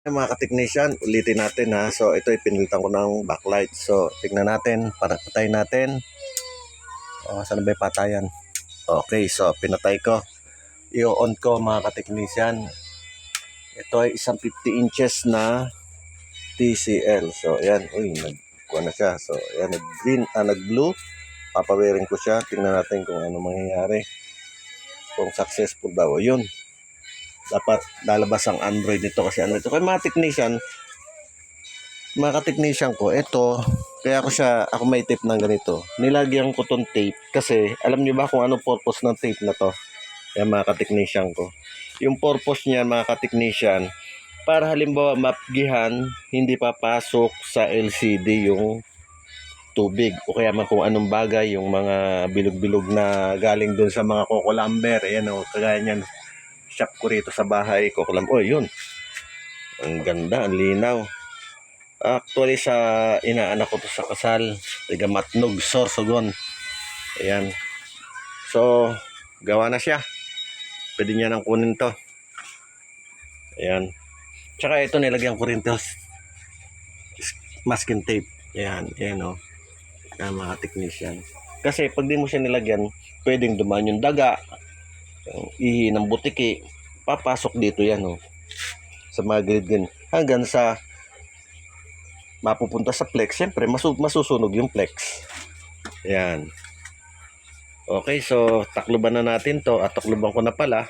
Mga ka-technician, ulitin natin ha. So ito pinilitan ko ng backlight. So tingnan natin, para patayin natin. Saan ba yung patayan? Okay, so pinatay ko. I-on ko mga ka-technician. Ito ay isang 50 inches na TCL. So ayan, nagkuha na siya. So ayan, nag-green, nag-blue. Papawiring ko siya. Tingnan natin kung ano mangyayari. Kung successful daw. Yun. Dapat lalabas ang Android nito kasi ano ito. Kaya mga ka-technician ko, ito, kaya ako may tape ng ganito. Nilagyan ko tong tape kasi alam niyo ba kung ano purpose ng tape na to? Yan mga ka-technician ko. Yung purpose niyan mga ka-technician, para halimbawa mapgihan, hindi papasok sa LCD yung tubig o kaya man kung anong bagay, yung mga bilog-bilog na galing doon sa mga kokolamber. Ayan o, kagaya niyan. Shop ko rito sa bahay, kokolamber. Yun. Ang ganda, ang linaw. Actually sa inaanak ko to sa kasal, tiga Matnog, Sorsogon. Ayan. So, gawa na siya. Pwede niya nang kunin to. Ayan. Tsaka ito nilagyan ko rin to masking tape. Ayan, ayan o. Mga technician. Kasi pag di mo siya nilagyan, pwedeng dumaan yung daga, yung ihi ng butiki, papasok dito yan o. Sa mga grid hanggang sa mapupunta sa flex. Siyempre masusunog yung flex. Ayan. Okay, so takluban na natin to. At takluban ko na pala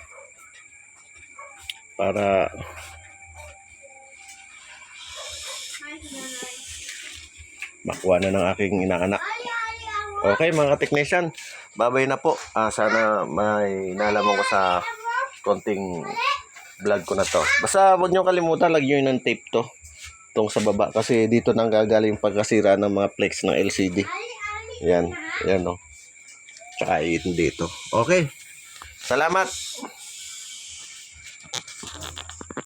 para makuha na ng aking inaanak. Okay mga technician, babay na po. Sana may nalaman ko sa konting vlog ko na to. Basta huwag nyo kalimutan, lagyan nyo ng tape to itong sa baba kasi dito nang gagaling pagkasira ng mga flex ng LCD. Yan, yan o. Tsaka dito. Okay, salamat.